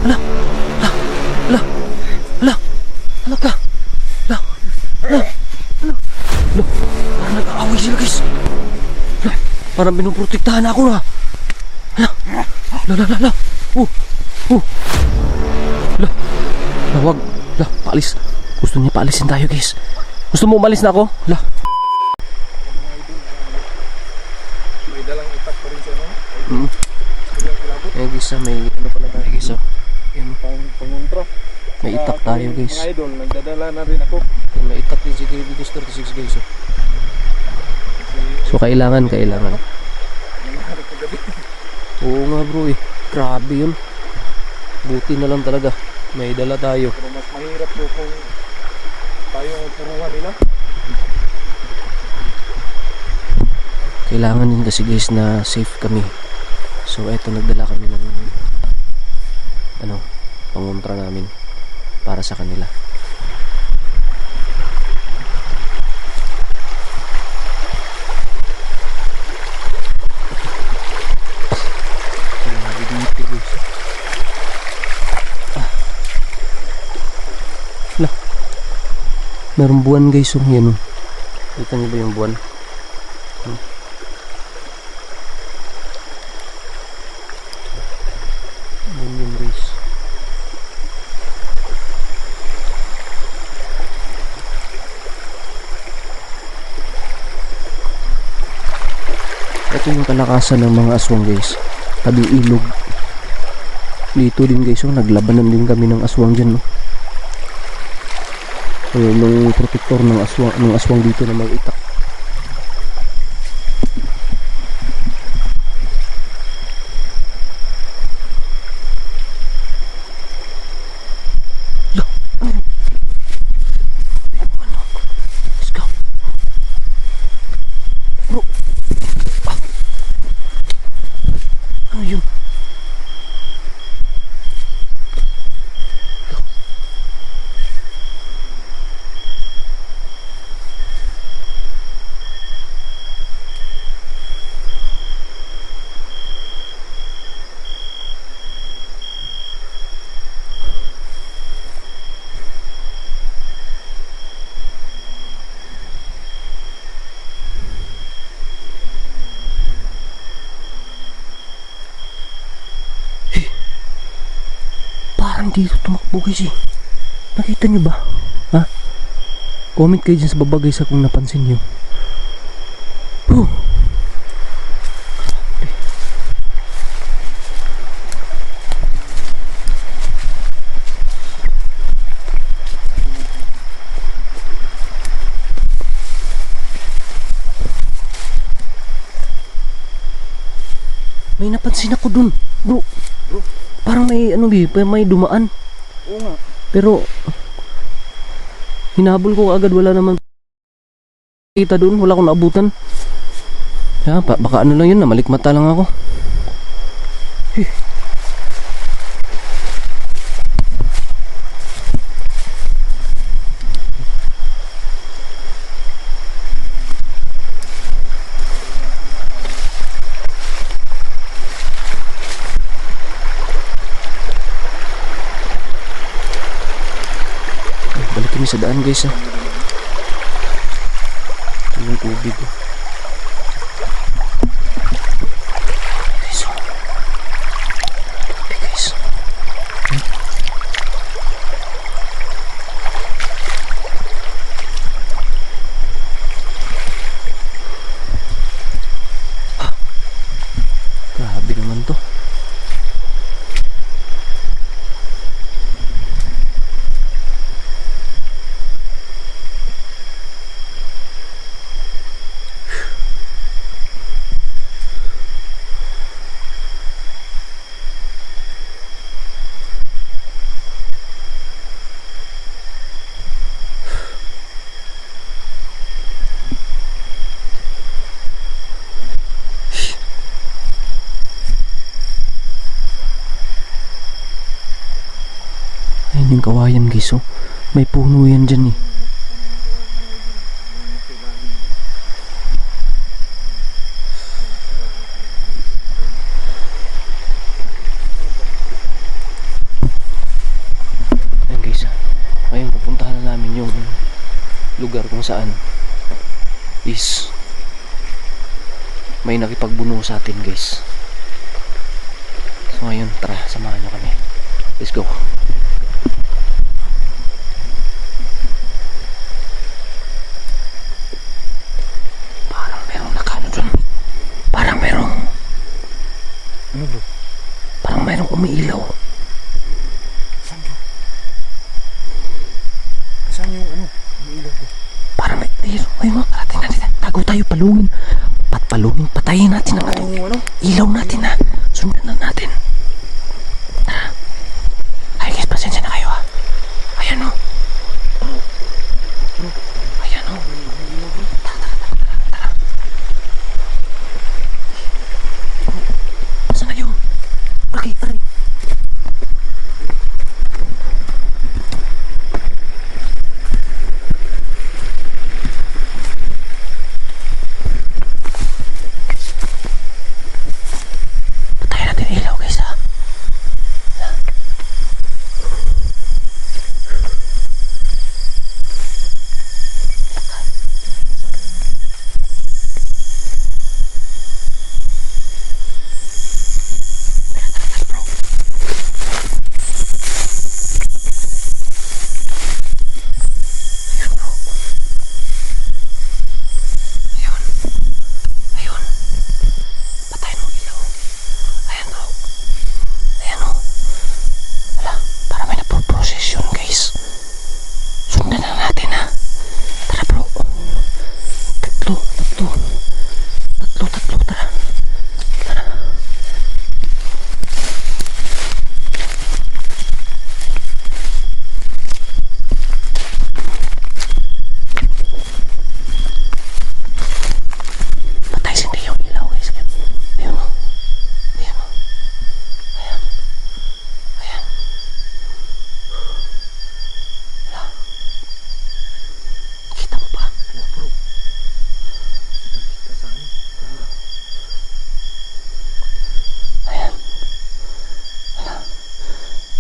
Ala. Ala. Ala. Ala ka. Ala. Ala. Ala. Ala. Parang nag-aaway sila guys. Ala. Parang pinuprotektahan ako na. Ala. Ala. Ala. Ala. Ala. Ala. Wag. Ala. Paalis. Gusto niya paalisin tayo guys. Gusto mo umalis na ako? Ala. May dalang itak pa rin siya, no? Ayan guys, may ano pala tayo guys. Ayan, Pangontra. may itak tayo guys. Mga idol, nagdadala na rin ako. Ayan, may itak din si Kiribigos 36 guys. So kailangan. Nangyari kagabi. Oo nga bro eh. Grabe yun. Buti na lang talaga. May dala tayo. Pero mas mahirap po kung tayo ang puruhan nila. Kailangan din kasi guys na safe kami. So eto, nagdala kami ng pangontra namin para sa kanila. Lah, meron buwan guys, yan oh. Kita niyo ba yung buwan? Yun guys. Ito yung kalakasan ng mga aswang guys. Tabi ilog. Dito din guys, naglabanan din kami ng aswang dyan, no? Nung protector ng aswang dito na may itak. Let's go. Bro. Ano yun? Parang dito tumakbo guys eh. Nakita nyo ba? Ha? Comment kayo dyan sa baba guys kung napansin nyo. May napansin ako dun, bro. Parang may may dumaan. Oo nga. Pero hinabol ko agad, wala naman kita doon, wala akong naabutan. Baka ano lang yun, namalikmata lang ako. Balik kami sa daan guys ha. Ito yung tubig oh. Guys oh. Tubig guys. Grabe naman to. Ayun yung kawayan guys oh. May puno yan dyan eh. lugar kung saan is may nakipagbuno sa atin, guys. So ngayon, tara, samahan nyo kami. Let's go. Parang merong nakano dyan. Parang merong Ano bro? Parang merong umiilaw. Saan bro? Saan yung ano? Yung ilaw bro? Parang may ayun, natin natin. Tago tayo, palungin. Palungin, patayin natin ang ating Yung ano? ilaw natin ha. Sundan na natin. Tara. Ay guys, pasensya na kayo ha. Ayan o. Ayan o. Tara. Saan na yun? Okay, aray. Patayin natin ang ilaw guys ha. Ayun. Patayin mo ilaw. Ayan bro. Ayan o. Wala. Para may napoprocess yun guys. Sundan na natin ha. Tara bro. Tatlo. Tara. Patay sindi yung ilaw guys. Ayun o. Ayan o. Ayan. Wala. Kita mo ba? Wala bro. Kita saan? Wala. Ayan. Wala.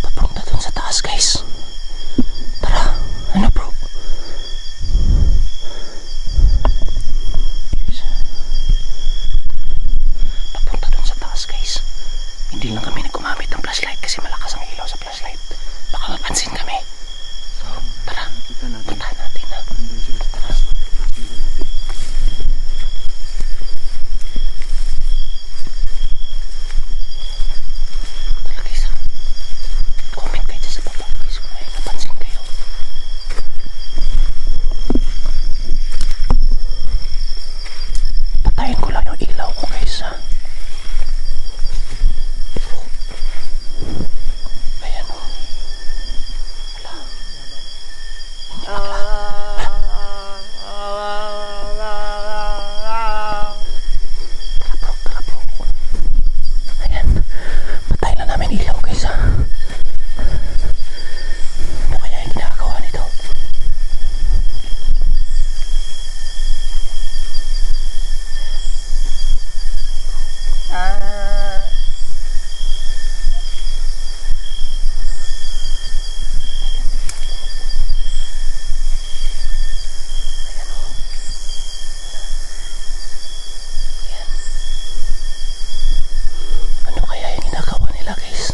Papunta dun sa taas guys. Tara. Ano bro? Papunta dun sa taas guys. Hindi lang kami nagkumamit ng flashlight kasi malakas ang ilaw sa flashlight. Baka mapansin kami. So, tara. Nakita natin. Punta natin ha. Nandun sila sa taas. Sundan natin. Tara guys ha. Comment kayo dyan sa baba guys kung may napansin kayo. Patayin ko lang yung ilaw ko guys ha. Ayan o. Wala. Hindi makla. Tara bro. Ayan. Patayin na namin ilaw guys ha. Ano kaya yung ginagawa nito? Ayan o. Ayan. Ano kaya yung ginagawa nila guys?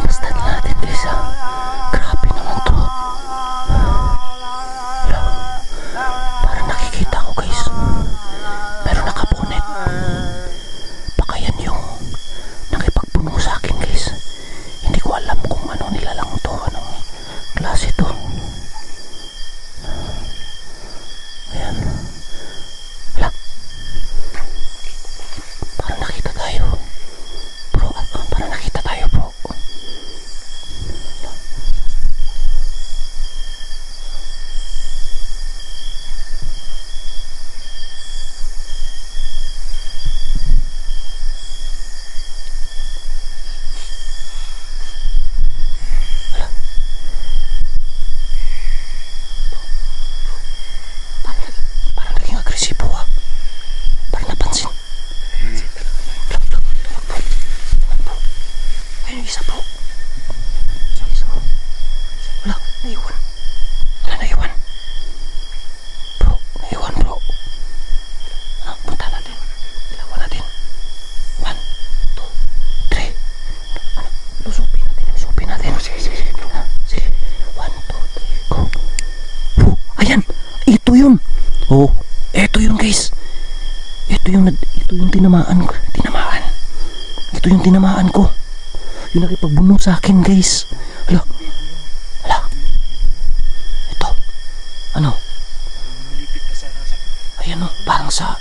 Basta natin guys ha. Grabe naman to. Wala. Parang nakikita ko guys. Meron nakabonet. Baka yan yung nakipagpuno sa akin guys. Hindi ko alam kung ano nilalang to. Anong klase to. Ayan. Wala. Parang nakita tayo. Bro, parang nakita tayo bro. Isa bro. Isa. Wala, naiwan. Wala, naiwan. Bro, naiwan bro. Ano, punta natin. Ilawan natin. 1, 2, 3. Ano, lusupin natin. Sige bro. Sige. 1, 2, 3, go. Bro, ayan. Ito yun. Oh, ito yun guys. Ito yung tinamaan ko. Ito yung tinamaan ko. Yung nakipagbunong sa akin guys. Hala. Ito. Ano? Malipit ka sa nasakit. Ayan o. Parang sa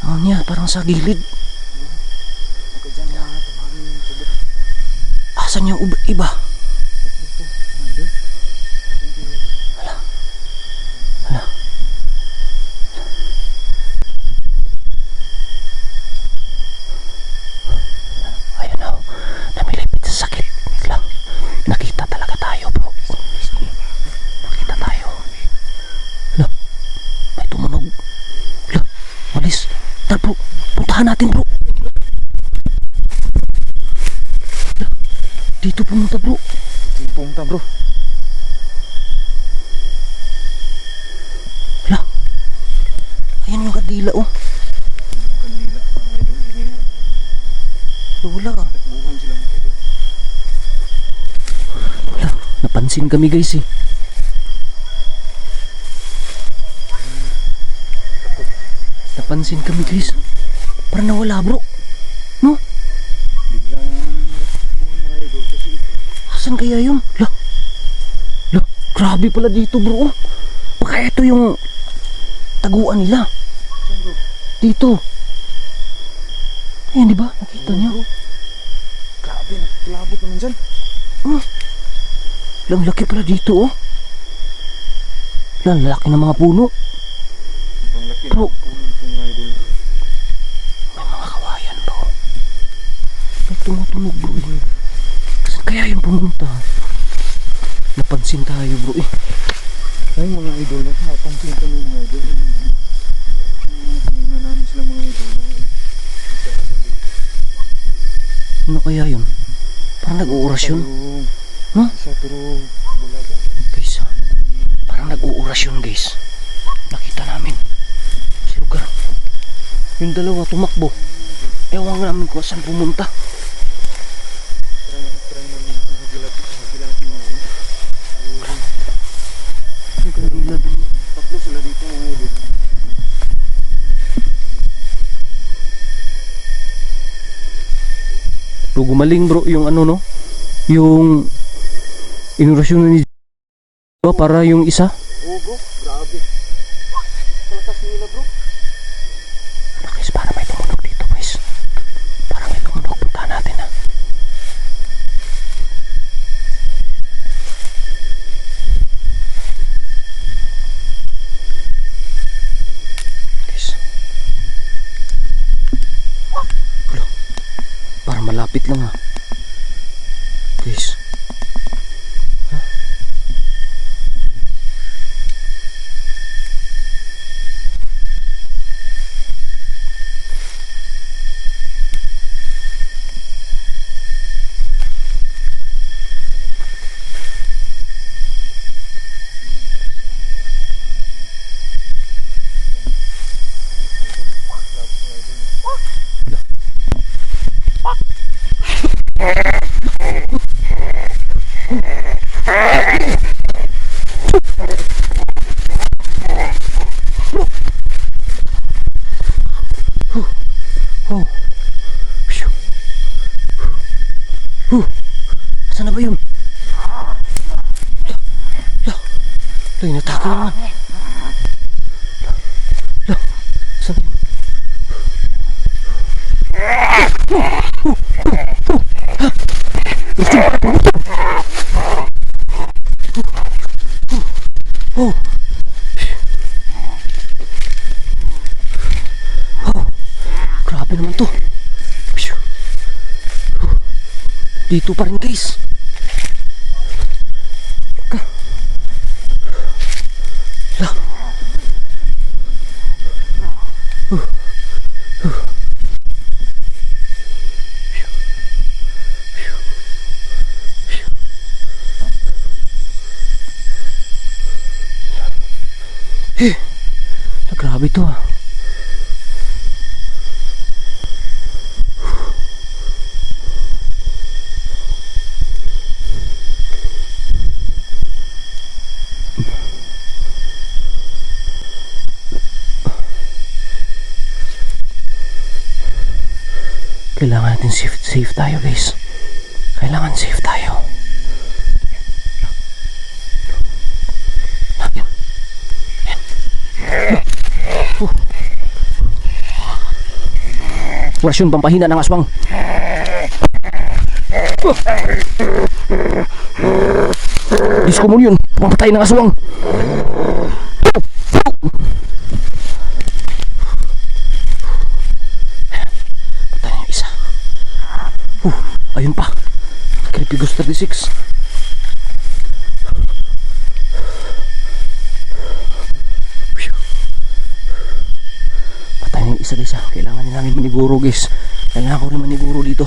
ano niya? Parang sa gilid. Huwag ka dyan na tumarin yung sagot. Asan yung iba? Dito. Nandun. Hala. Ayan o. Namilipit sa sakit. Hala. Nakita talaga tayo bro. Nakita tayo. Hala. May tumunog. Hala. Malis. Tara bro. Puntahan natin bro. Hala. Dito pumunta bro. Pumunta bro. Hala. Ayan yung kadila oh. Kanila. Mga idol. Hindi. Wala. Takbuhan sila mga idol. Wala. Napansin kami guys eh. Napansin kami guys. Parang nawala bro. No? Biglang takbuhan mga idol. Kasi Asan kaya yun? La. Grabe pala dito bro. Baka ito yung taguan nila. saan bro? Dito. Ayan di ba? Nakita niyo? Grabe. Naglabot naman dyan. Lang laki pala dito oh. Lang laki ng mga puno. Ibang laki. Bro. Ang puno dito mga idol. May mga kawayan bro. May tumutunog bro eh. Saan kaya yun pumunta? Napansin tayo bro eh. Ay mga idol. Napansin kami mga idol. Tingnan namin sila mga idol. Ano kaya yun? Parang nag-uurasyon. Huh? Isa pero bulaga. Guys, parang nag-uurasyon guys. Nakita namin sa lugar. Yung dalawa tumakbo. Ewan namin kung saan pumunta. Try namin magilapin mo. Yung kanila dun. Tatlo sila dito mga idol. Bro, gumaling bro yung ano no. Yung inurasyon ni para yung isa. Oo bro, grabe. Kalakas nila bro. Guys, para may tumunog dito guys. Parang may tumunog. Puntahan natin ha. Guys. Wala. Parang malapit lang ha. Guys. Oh. Phew. Saan na ba yun? Lo, inatake na naman. Lo, saan na yun? Oh. Grabe naman to. Dito pa rin guys. La. Grabe to ah. Kailangan natin safe tayo guys. Kailangan safe tayo. Yan. Yan. Rasyon pampahina ng aswang. Disco mo yun. Pampatay ng aswang. Ayun pa. Creepy Ghost 36. Patay na yung isa guys ha. Kailangan din namin maniguro guys. Kailangan ko rin maniguro dito.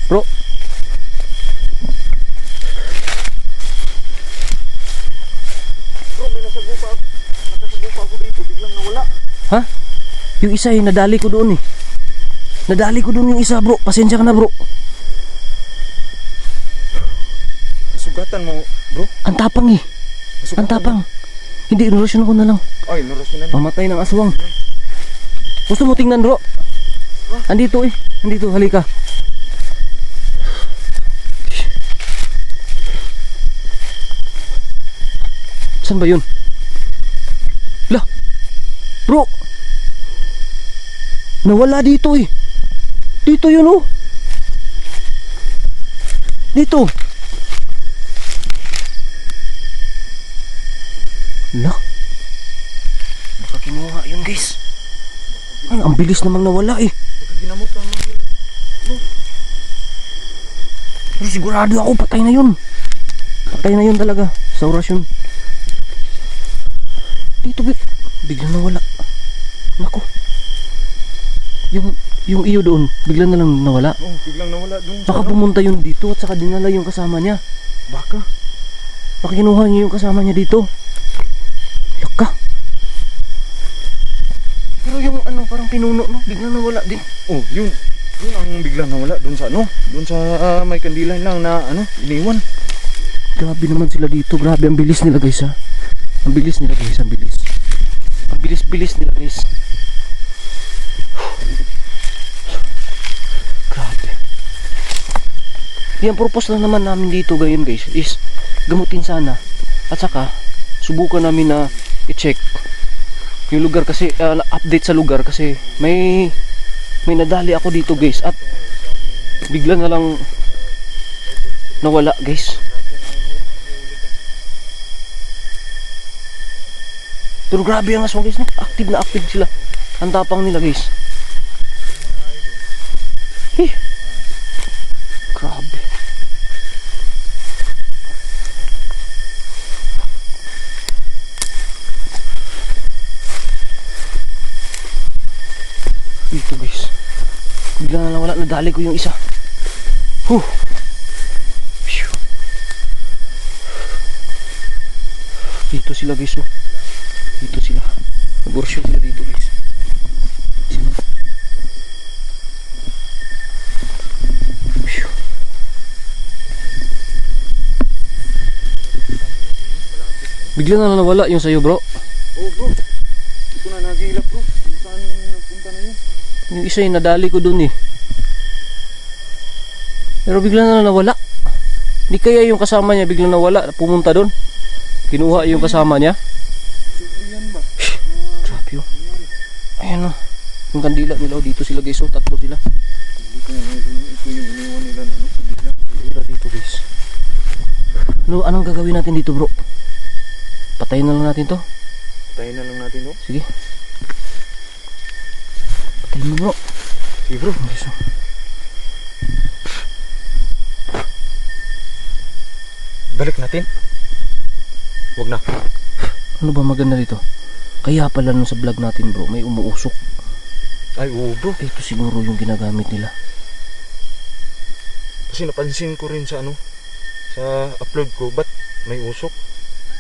Bro. Bro, may nasagupa ako dito, biglang nawala. Ha? Yung isa eh, nadali ko doon eh. Nadali ko doon yung isa bro. Pasensya ka na bro. Nasugatan mo, bro? Ang tapang eh. Nasugatan Ang tapang. Hindi, inurasyon ako na lang. Ay, narasyonan. Mamatay ng aswang. Gusto mo tingnan bro? Andito eh. Andito, halika. Saan ba yun? Lah! Bro! Nawala dito eh. Dito yun oh. Dito. Lah! Baka kinuha yun guys. Ay, ang bilis namang nawala eh. Baka ginamot lang mo. Pero sigurado ako patay na yun. Patay na yun talaga. Sa orasyon. Dito biglang nawala. Nako. Yung iyo doon, biglang na lang nawala. Oh, biglang nawala doon. Baka pumunta yun dito at saka dinala yung kasama niya. Baka. Baka kinuha niya yung kasama niya dito. Laka. Pero yung ano, parang pinuno no, biglang nawala din. Oh, yun ang biglang nawala doon sa ano? Doon sa may kandilan lang na ano, iniwan. Grabe naman sila dito. Grabe ang bilis nila guys ha. Ang bilis nila guys, ang bilis. Ang bilis-bilis nila guys. Grabe. Yung purpose lang naman namin dito ngayon guys is gamutin sana. At saka subukan namin na i-check yung lugar kasi update sa lugar kasi may nadali ako dito guys at bigla na lang nawala guys. Pero grabe ang aswang guys, no? Active na active sila. Ang tapang nila guys. Grabe. Dito guys. Bigla na lang wala, nadali ko yung isa. Dito sila guys, oh. Dito sila. Nag-worship sila dito guys. Sino? Bigla na nawala yung sayo bro. Oh bro, hindi ko na nagilap bro. Saan nagpunta na yun? Yung isa yung nadali ko dun eh. Pero bigla na nawala. Hindi kaya yung kasama niya biglang nawala, pumunta dun. Kinuha yung kasama niya. Yan ba? Grabe yun. Ayan o. Yung kandila nila, dito sila guys, so tatlo sila. Ito yung iniwan nila na no? Sila dito guys. Ano, anong gagawin natin dito bro? Patayin na lang natin to. Tayo na lang natin no? Sige. bro. Sige bro. Okay, so. Balik natin. Wag na. Ano ba maganda dito? Kaya pala nung sa vlog natin bro, may umuusok. Ay oo bro. Ito siguro yung ginagamit nila. Kasi napansin ko rin sa ano, sa upload ko, ba't may usok?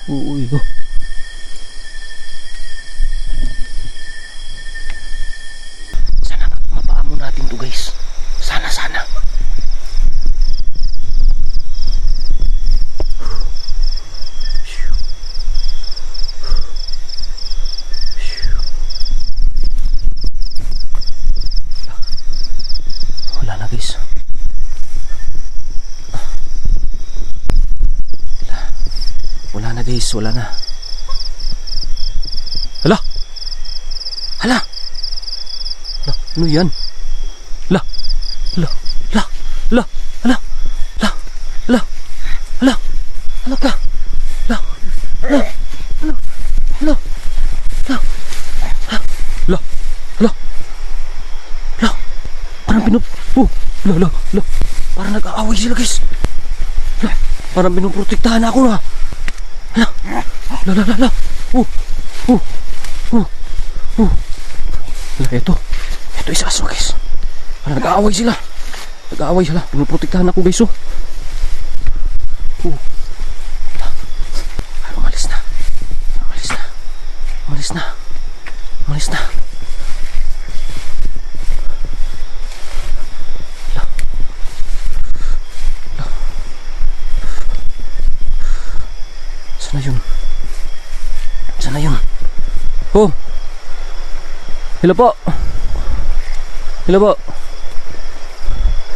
Oo, ito. Sana mapaamo natin to guys. Sana. Wala na guys. Wala na guys, wala na. Hala! Hala! Hala, ano yan? Hala! Hala! Hala! Hala! Hala! Hala! Hala! Hala! Hala ka! Hala! Hala! Hala! Hala! Hala! Hala! Hala! Hala! Parang hala, hala, hala! Parang nag-aaway sila guys! Hala! Parang pinuprotektahan ako na! La. Ito isa aso guys. Nag-aaway sila. Pinuprotektahan ako guys. Umalis na. Sana yun. Oh. Hello po.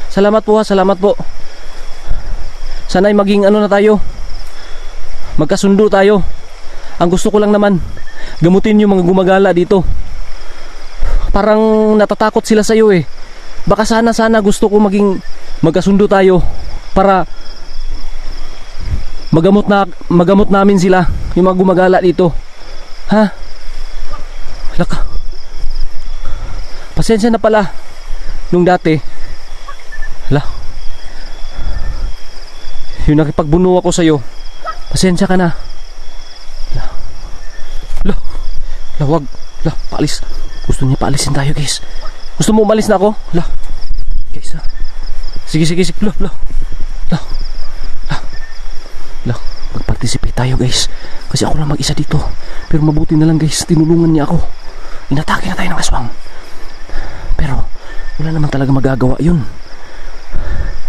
Salamat po. Sana'y maging ano na tayo. Magkasundo tayo. Ang gusto ko lang naman, gamutin yung mga gumagala dito. Parang natatakot sila sa iyo eh. Baka sana gusto ko maging magkasundo tayo para magamot namin sila, yung mga gumagala dito. Ha? Laka. Pasensya na pala nung dati. Hala. Yung nakipagbuno ako sa'yo. Pasensya ka na. Hala, wag. Hala, paalis. Gusto niya paalisin tayo guys. Gusto mo umalis na ako? Hala. Guys ha. Sige. Hala. Mag-participate tayo guys. Kasi ako lang mag-isa dito. Pero mabuti na lang guys, tinulungan niya ako. Inatake na tayo ng aswang. Pero wala naman talaga magagawa yun.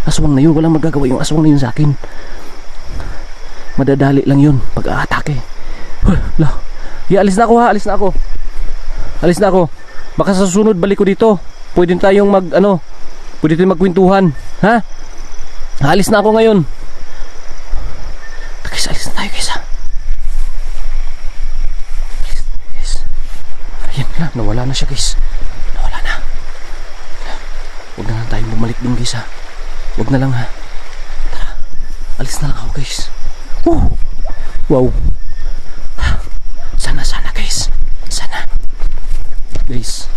Aswang na yun, walang magagawa yung aswang na yun sa akin. Madadali lang yun pag-aatake. Alis na ako. Baka sa susunod balik ko dito. Pwede tayong magkwentuhan. Ha? Alis na ako ngayon. Guys, alis na tayo guys ha. Guys. Ayan na, nawala na siya guys. Nawala na. Huwag na lang tayo bumalik dun guys ha. Huwag na lang ha. Tara, alis na lang ako guys. Wow. Sana guys. Sana. Guys.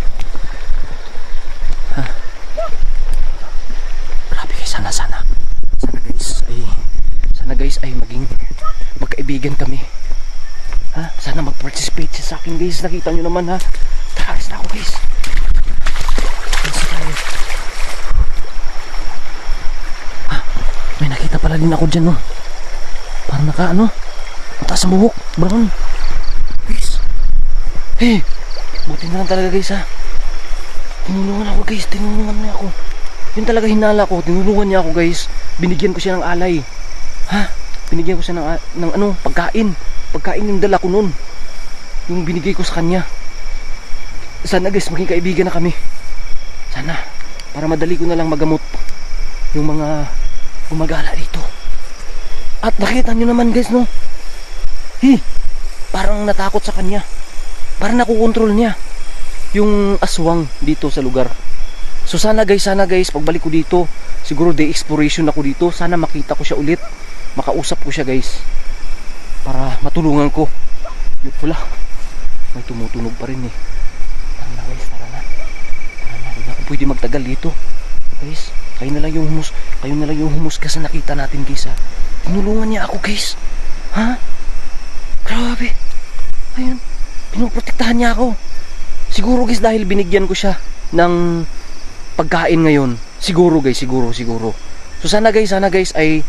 Ha. Grabe guys, sana. Sana guys ay maging magkaibigan kami. Ha? Sana mag-participate siya sa akin guys. Nakita nyo naman ha. Tara, alis na ako guys. May nakita pala din ako dyan no. Parang mataas ang buhok. Brown. Guys. Hey. Buti na lang talaga guys ha. Tinulungan ako guys. Tinulungan niya ako. Yun talaga hinala ko. Tinulungan niya ako guys. Binigyan ko siya ng alay. Ha? Binigyan ko siya ng pagkain. Pagkain yung dala ko nun. Yung binigay ko sa kanya. Sana guys, maging kaibigan na kami. Sana. Para madali ko na lang magamot yung mga gumagala dito. At nakita nyo naman guys no. Parang natakot sa kanya. Parang nakukontrol niya yung aswang dito sa lugar. So sana guys, pagbalik ko dito, siguro day exploration ako dito. Sana makita ko siya ulit. Makausap ko siya guys. Para matulungan ko. Yung pula. May tumutunog pa rin eh. Tara na guys, tara na. pwede magtagal dito. Guys, kayo na lang yung humusga sa nakita natin guys ha. Tinulungan niya ako guys. Ha? Grabe. Ayun, pinoprotektahan niya ako. Siguro guys dahil binigyan ko siya ng pagkain ngayon. Siguro guys, siguro. So sana guys ay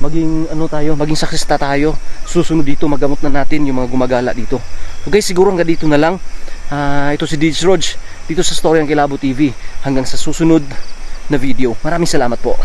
maging maging success na tayo. Susunod dito magamot na natin yung mga gumagala dito. So guys, siguro hanggang dito na lang. Ito si DJ Rog dito sa Storyang Kilabo TV. Hanggang sa susunod na video. Maraming salamat po.